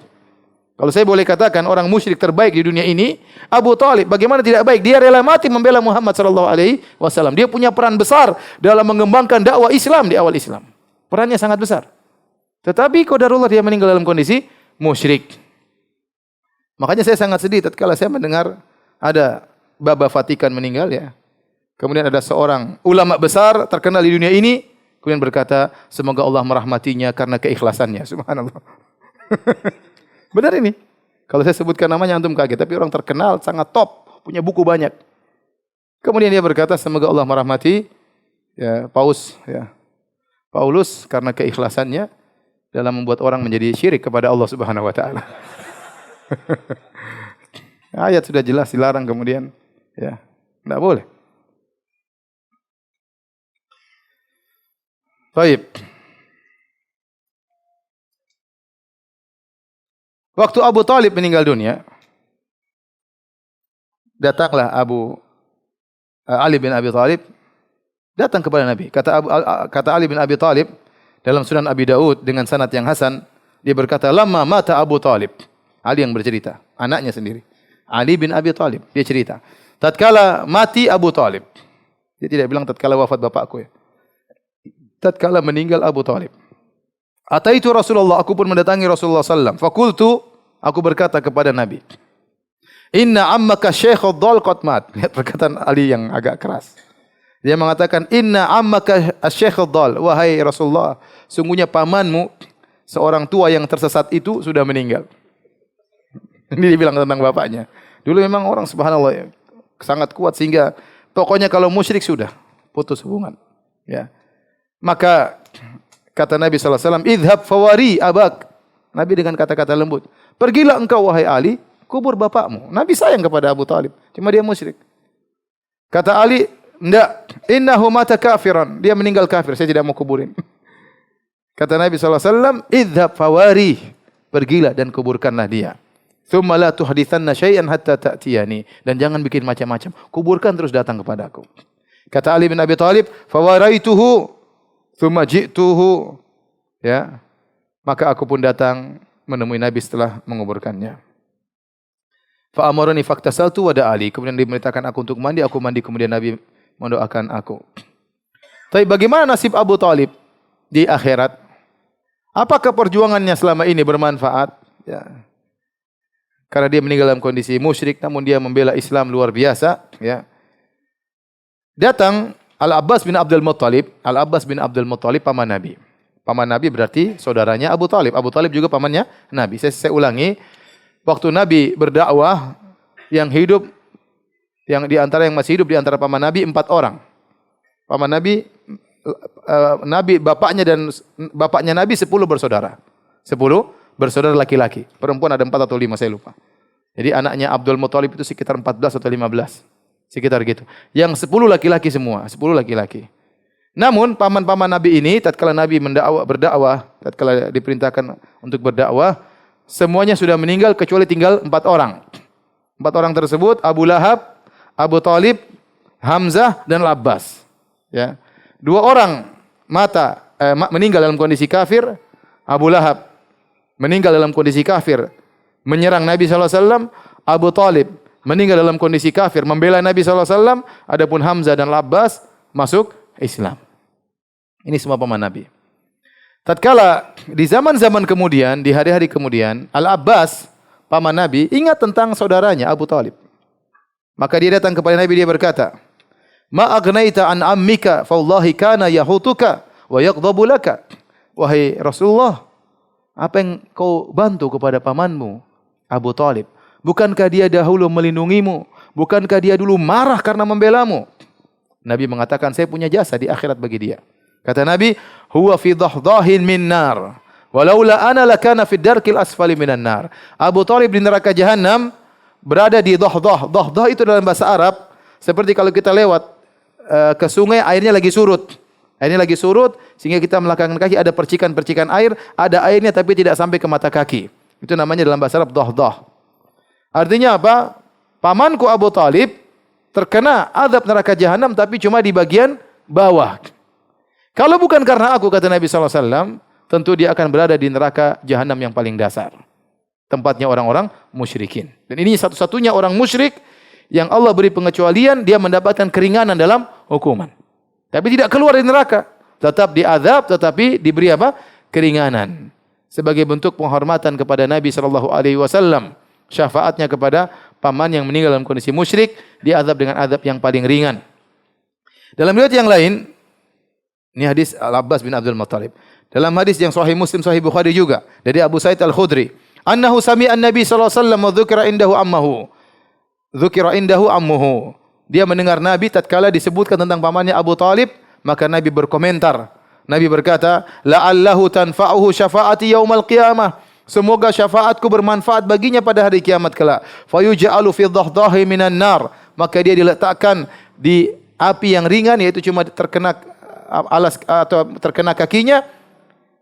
Kalau saya boleh katakan orang musyrik terbaik di dunia ini Abu Talib. Bagaimana tidak baik? Dia rela mati membela Muhammad SAW. Dia punya peran besar dalam mengembangkan dakwah Islam di awal Islam. Perannya sangat besar. Tetapi qadarullah dia meninggal dalam kondisi musyrik. Makanya saya sangat sedih tatkala saya mendengar ada Baba Vatikan meninggal ya. Kemudian ada seorang ulama besar terkenal di dunia ini kemudian berkata, semoga Allah merahmatinya karena keikhlasannya. Subhanallah. Benar ini. Kalau saya sebutkan namanya antum kaget, tapi orang terkenal, sangat top, punya buku banyak. Kemudian dia berkata, semoga Allah merahmati ya Paulus karena keikhlasannya dalam membuat orang menjadi syirik kepada Allah Subhanahu wa taala. Ayat sudah jelas dilarang kemudian ya. Enggak boleh. Baik. Waktu Abu Talib meninggal dunia, datanglah Ali bin Abi Talib datang kepada Nabi. Kata Ali bin Abi Talib dalam Sunan Abi Daud dengan sanad yang hasan, dia berkata, "Lamma mata Abu Talib." Ali yang bercerita, anaknya sendiri. Ali bin Abi Talib, dia cerita. Tatkala mati Abu Talib. Dia tidak bilang tatkala wafat bapakku ya. Tatkala meninggal Abu Talib. Ataitu Rasulullah, aku pun mendatangi Rasulullah sallallahu alaihi wasallam. Fakultu, aku berkata kepada Nabi, "Inna ammaka Syekhud Dhal qad mat." Lihat perkataan Ali yang agak keras. Dia mengatakan, "Inna ammaka Syekhud Dhal." Wahai Rasulullah, sungguhnya pamanmu seorang tua yang tersesat itu sudah meninggal. Ini dibilang tentang bapaknya. Dulu memang orang subhanallah sangat kuat sehingga pokoknya kalau musyrik sudah putus hubungan. Ya. Maka kata Nabi sallallahu alaihi wasallam, "Idhab fawari abak." Nabi dengan kata-kata lembut, "Pergilah engkau wahai Ali, kubur bapakmu." Nabi sayang kepada Abu Talib, cuma dia musyrik. Kata Ali, "Enggak, innahu mata kafiran." Dia meninggal kafir, saya tidak mau kuburin. Kata Nabi sallallahu alaihi wasallam, "Idhab fawari." Pergilah dan kuburkanlah dia. Tsumma la tuhditsanna syai'an hatta ta'tiyani, dan jangan bikin macam-macam. Kuburkan terus datang kepadaku. Kata Ali bin Abi Talib, "Fawaraituhu tsumma ji'tuhu." Ya. Maka aku pun datang menemui Nabi setelah menguburkannya. Fa amarani faktasaltu wa Ali. Kemudian dimerintahkan aku untuk mandi, aku mandi, kemudian Nabi mendoakan aku. Tapi bagaimana nasib Abu Talib di akhirat? Apakah perjuangannya selama ini bermanfaat? Ya. Karena dia meninggal dalam kondisi musyrik, namun dia membela Islam luar biasa. Ya. Datang Al-Abbas bin Abdul Muttalib. Al-Abbas bin Abdul Muttalib paman Nabi. Paman Nabi berarti saudaranya Abu Talib. Abu Talib juga pamannya Nabi. Saya ulangi, waktu Nabi berdakwah, yang hidup, yang di antara yang masih hidup di antara paman Nabi 4 orang. Paman Nabi, bapaknya Nabi 10 bersaudara. 10 bersaudara laki-laki. Perempuan ada 4 atau 5, saya lupa. Jadi anaknya Abdul Muttalib itu sekitar 14 atau 15. Sekitar gitu. Yang 10 laki-laki semua. 10 laki-laki. Namun paman-paman Nabi ini tatkala Nabi berdakwah, tatkala diperintahkan untuk berdakwah, semuanya sudah meninggal kecuali tinggal 4 orang. 4 orang tersebut Abu Lahab, Abu Talib, Hamzah dan Al-Abbas. Ya. 2 orang meninggal dalam kondisi kafir. Abu Lahab meninggal dalam kondisi kafir, menyerang Nabi sallallahu alaihi wasallam. Abu Talib meninggal dalam kondisi kafir, membela Nabi sallallahu alaihi wasallam. Adapun Hamzah dan Al-Abbas masuk Islam. Ini semua paman Nabi. Tatkala di zaman-zaman kemudian, di hari-hari kemudian, Al-Abbas, paman Nabi, ingat tentang saudaranya Abu Talib. Maka dia datang kepada Nabi, dia berkata, "Ma aghnaita an ammika, fa wallahi kana yahutuka wa yaghdhabu laka." Wahai Rasulullah, apa yang kau bantu kepada pamanmu, Abu Talib? Bukankah dia dahulu melindungimu? Bukankah dia dulu marah karena membelamu? Nabi mengatakan, saya punya jasa di akhirat bagi dia. Kata Nabi, huwa fi dahdahin min nar. Walaula ana lakana fi darkil asfali minan nar. Abu Talib di neraka jahanam berada di dahdah. Dahdah itu dalam bahasa Arab seperti kalau kita lewat ke sungai, airnya lagi surut. Airnya lagi surut sehingga kita melangkahkan kaki, ada percikan-percikan air, ada airnya tapi tidak sampai ke mata kaki. Itu namanya dalam bahasa Arab dahdah. Artinya apa? Pamanku Abu Talib terkena azab neraka jahanam tapi cuma di bagian bawah. Kalau bukan karena aku, kata Nabi SAW, tentu dia akan berada di neraka jahanam yang paling dasar. Tempatnya orang-orang musyrikin. Dan ini satu-satunya orang musyrik yang Allah beri pengecualian, dia mendapatkan keringanan dalam hukuman. Tapi tidak keluar dari neraka. Tetap diazab, tetapi diberi apa? Keringanan. Sebagai bentuk penghormatan kepada Nabi SAW. Syafaatnya kepada paman yang meninggal dalam kondisi musyrik, diazab dengan azab yang paling ringan. Dalam riwayat yang lain, ini hadis Al-Abbas bin Abdul Muttalib. Dalam hadis yang sahih Muslim, sahih Bukhari juga, dari Abu Sa'id Al-Khudri, annahu sami'a an-nabi sallallahu alaihi wasallam wa dzukira indahu ammuhu. Dzukira indahu ammuhu. Dia mendengar Nabi tatkala disebutkan tentang pamannya Abu Talib, maka Nabi berkomentar. Nabi berkata, la'allahu tanfa'uhu syafaati yaumal qiyamah. Semoga syafaatku bermanfaat baginya pada hari kiamat kelak. Fayuj'alu fi dhahdahi minan nar. Maka dia diletakkan di api yang ringan, yaitu cuma terkena alas atau terkena kakinya.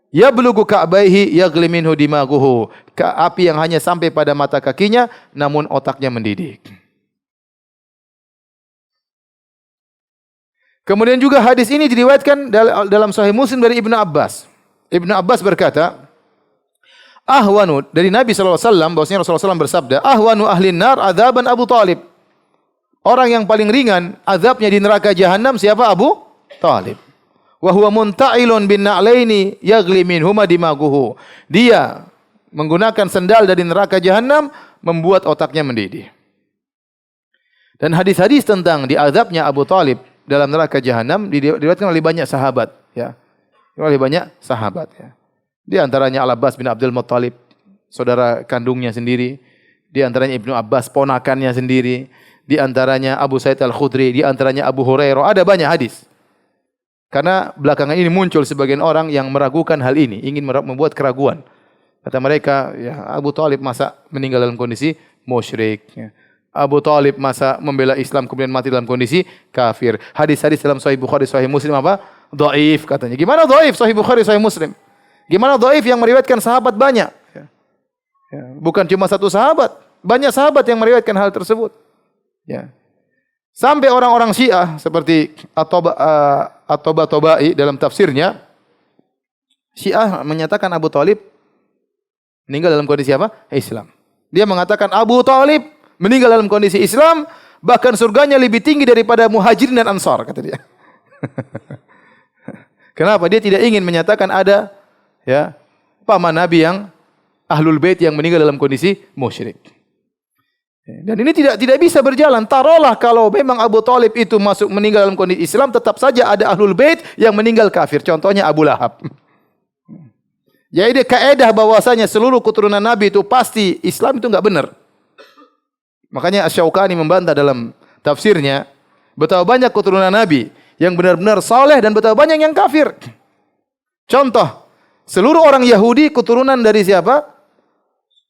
Ya bulugu ka'baihi yaghli minhu dimaguhu. Api yang hanya sampai pada mata kakinya, namun otaknya mendidih. Kemudian juga hadis ini diriwayatkan dalam Sahih Muslim dari Ibnu Abbas. Ibnu Abbas berkata, ahwanu, dari Nabi SAW, bahwasanya Rasulullah SAW bersabda, ahwanu ahlin nar adzaban Abu Talib. Orang yang paling ringan azabnya di neraka jahanam siapa? Abu Talib. Wa huwa munta'ilun bin na'laini yaghli minhuma dimaguhu. Dia menggunakan sendal dari neraka jahanam membuat otaknya mendidih. Dan hadis-hadis tentang diazabnya Abu Talib dalam neraka jahanam diriwayatkan oleh banyak sahabat, ya. Oleh banyak sahabat, ya. Di antaranya Al-Abbas bin Abdul Muttalib, saudara kandungnya sendiri. Di antaranya Ibnu Abbas, ponakannya sendiri. Di antaranya Abu Sa'id Al-Khudri, di antaranya Abu Hurairah. Ada banyak hadis. Karena belakangan ini muncul sebagian orang yang meragukan hal ini, ingin membuat keraguan. Kata mereka, ya, Abu Talib masa meninggal dalam kondisi musyrik, ya. Abu Talib masa membela Islam kemudian mati dalam kondisi kafir. Hadis-hadis dalam Sahih Bukhari, Sahih Muslim apa? Dhaif katanya. Gimana dhaif Sahih Bukhari, Sahih Muslim? Gimana dhaif yang meriwayatkan sahabat banyak? Ya. Ya. Bukan cuma satu sahabat, banyak sahabat yang meriwayatkan hal tersebut. Ya. Sampai orang-orang Syiah seperti At-Tabatabai dalam tafsirnya, Syiah menyatakan Abu Talib meninggal dalam kondisi apa? Islam. Dia mengatakan Abu Talib meninggal dalam kondisi Islam, bahkan surganya lebih tinggi daripada Muhajirin dan Ansar, kata dia. Kenapa? Dia tidak ingin menyatakan ada, ya, paman Nabi yang Ahlul Bait yang meninggal dalam kondisi musyrik. Dan ini tidak bisa berjalan. Taruhlah kalau memang Abu Talib itu meninggal dalam kondisi Islam, tetap saja ada Ahlul Bait yang meninggal kafir. Contohnya Abu Lahab. Jadi kaidah bahwasanya seluruh keturunan Nabi itu pasti Islam itu enggak benar. Makanya Asy-Syaukani membantah dalam tafsirnya, betapa banyak keturunan Nabi yang benar-benar saleh dan betapa banyak yang kafir. Contoh, seluruh orang Yahudi keturunan dari siapa?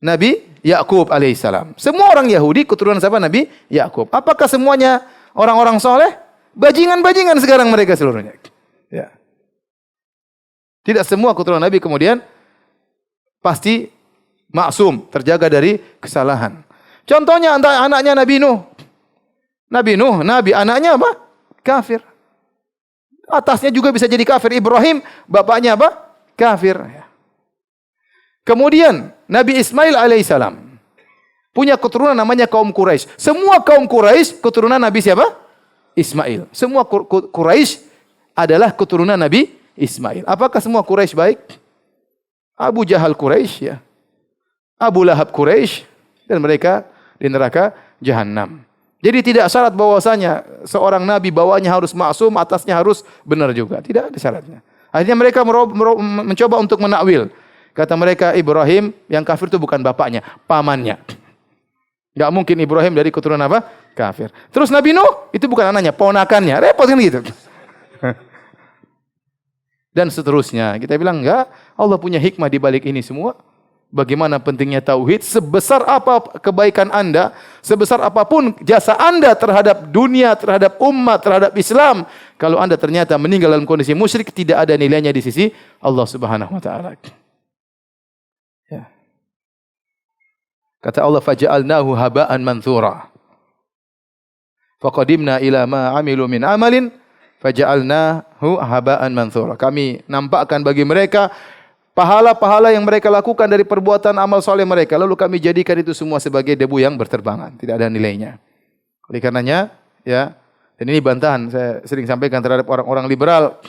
Nabi Yakub alaihissalam. Semua orang Yahudi keturunan siapa? Nabi Yakub. Apakah semuanya orang-orang saleh? Bajingan-bajingan sekarang mereka seluruhnya. Ya. Tidak semua keturunan Nabi kemudian pasti maksum, terjaga dari kesalahan. Contohnya anaknya Nabi Nuh. Nabi anaknya apa? Kafir. Atasnya juga bisa jadi kafir. Ibrahim, bapaknya apa? Kafir. Kemudian Nabi Ismail alaihissalam punya keturunan namanya kaum Quraisy. Semua kaum Quraisy keturunan Nabi siapa? Ismail. Semua Quraisy adalah keturunan Nabi Ismail. Apakah semua Quraisy baik? Abu Jahal Quraisy, ya. Abu Lahab Quraisy, dan mereka di neraka Jahannam. Jadi tidak syarat bahwasanya seorang nabi bawahnya harus maksum, atasnya harus benar juga. Tidak ada syaratnya. Akhirnya mereka mencoba untuk menakwil. Kata mereka, Ibrahim yang kafir itu bukan bapaknya, pamannya. Enggak mungkin Ibrahim dari keturunan apa? Kafir. Terus Nabi Nuh itu bukan anaknya, ponakannya. Repot kan gitu. Dan seterusnya. Kita bilang enggak, Allah punya hikmah di balik ini semua. Bagaimana pentingnya tauhid, sebesar apa kebaikan Anda, sebesar apapun jasa Anda terhadap dunia, terhadap umat, terhadap Islam, kalau Anda ternyata meninggal dalam kondisi musyrik, tidak ada nilainya di sisi Allah Subhanahu wa taala. Ya. Kata Allah, faja'alnahu haba'an manthura. Faqadimna ila ma 'amilu min 'amalin faja'alnahu haba'an manthura. Kami nampakkan bagi mereka pahala-pahala yang mereka lakukan dari perbuatan amal soleh mereka. Lalu kami jadikan itu semua sebagai debu yang berterbangan. Tidak ada nilainya. Oleh karenanya, ya, dan ini bantahan saya sering sampaikan terhadap orang-orang liberal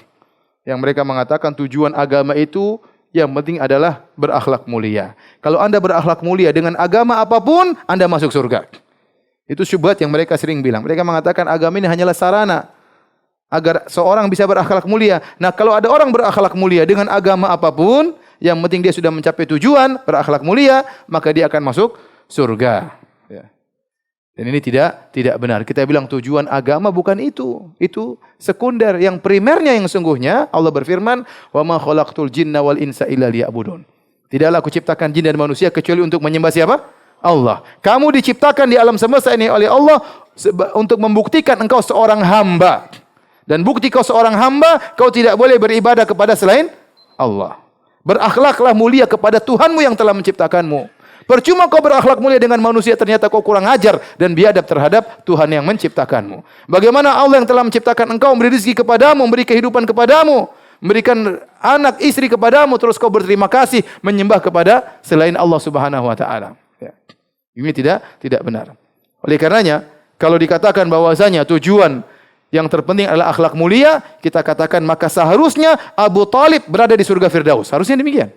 yang mereka mengatakan tujuan agama itu yang penting adalah berakhlak mulia. Kalau Anda berakhlak mulia dengan agama apapun, Anda masuk surga. Itu syubhat yang mereka sering bilang. Mereka mengatakan agama ini hanyalah sarana agar seorang bisa berakhlak mulia. Nah, kalau ada orang berakhlak mulia dengan agama apapun, yang penting dia sudah mencapai tujuan berakhlak mulia, maka dia akan masuk surga. Ya. Dan ini tidak benar. Kita bilang tujuan agama bukan itu. Itu sekunder. Yang primernya yang sungguhnya Allah berfirman, "Wa ma khalaqtul jinna wal insa illa liya'budun." Tidaklah aku ciptakan jin dan manusia kecuali untuk menyembah siapa? Allah. Kamu diciptakan di alam semesta ini oleh Allah untuk membuktikan engkau seorang hamba. Dan bukti kau seorang hamba, kau tidak boleh beribadah kepada selain Allah. Berakhlaklah mulia kepada Tuhanmu yang telah menciptakanmu. Percuma kau berakhlak mulia dengan manusia, ternyata kau kurang ajar dan biadab terhadap Tuhan yang menciptakanmu. Bagaimana Allah yang telah menciptakan engkau, memberi rezeki kepadamu, memberi kehidupan kepadamu, memberikan anak istri kepadamu, terus kau berterima kasih menyembah kepada selain Allah Subhanahu wa taala. Ya. Ini tidak benar. Oleh karenanya, kalau dikatakan bahwasanya tujuan yang terpenting adalah akhlak mulia, kita katakan maka seharusnya Abu Talib berada di surga Firdaus. Harusnya demikian.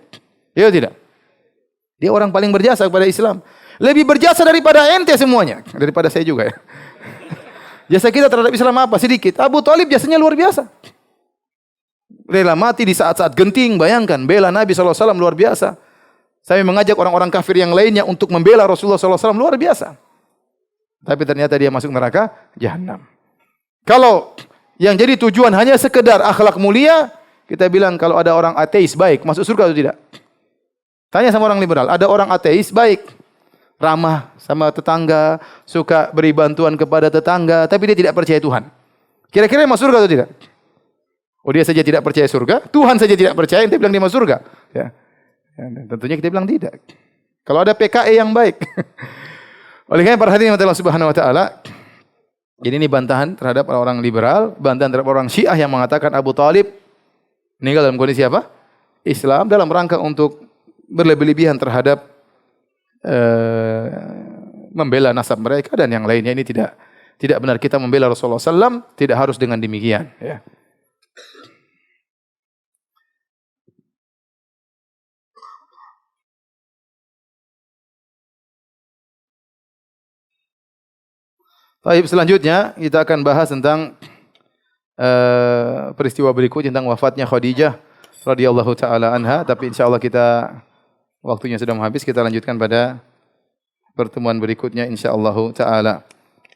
Ya tidak? Dia orang paling berjasa kepada Islam. Lebih berjasa daripada ente semuanya. Daripada saya juga ya. Jasa kita terhadap Islam apa? Sedikit. Abu Talib jasanya luar biasa. Rela mati di saat-saat genting. Bayangkan, bela Nabi SAW luar biasa. Saya mengajak orang-orang kafir yang lainnya untuk membela Rasulullah SAW luar biasa. Tapi ternyata dia masuk neraka Jahannam. Kalau yang jadi tujuan hanya sekedar akhlak mulia, kita bilang kalau ada orang ateis baik, masuk surga atau tidak? Tanya sama orang liberal, ada orang ateis baik, ramah sama tetangga, suka beri bantuan kepada tetangga, tapi dia tidak percaya Tuhan. Kira-kira dia masuk surga atau tidak? Oh, dia saja tidak percaya surga, Tuhan saja tidak percaya, dia bilang dia masuk surga. Ya. Tentunya kita bilang tidak. Kalau ada PKE yang baik. Oleh karena para hadirin Allah Subhanahu wa taala, jadi ini bantahan terhadap orang liberal, bantahan terhadap orang Syiah yang mengatakan Abu Talib meninggal dalam kondisi apa? Islam, dalam rangka untuk berlebih-lebihan terhadap membela nasab mereka dan yang lainnya. Ini tidak benar. Kita membela Rasulullah SAW tidak harus dengan demikian. Ya. Baik, selanjutnya kita akan bahas tentang peristiwa berikut tentang wafatnya Khadijah radhiyallahu taala anha, tapi insyaallah kita waktunya sudah habis, kita lanjutkan pada pertemuan berikutnya insyaallah taala.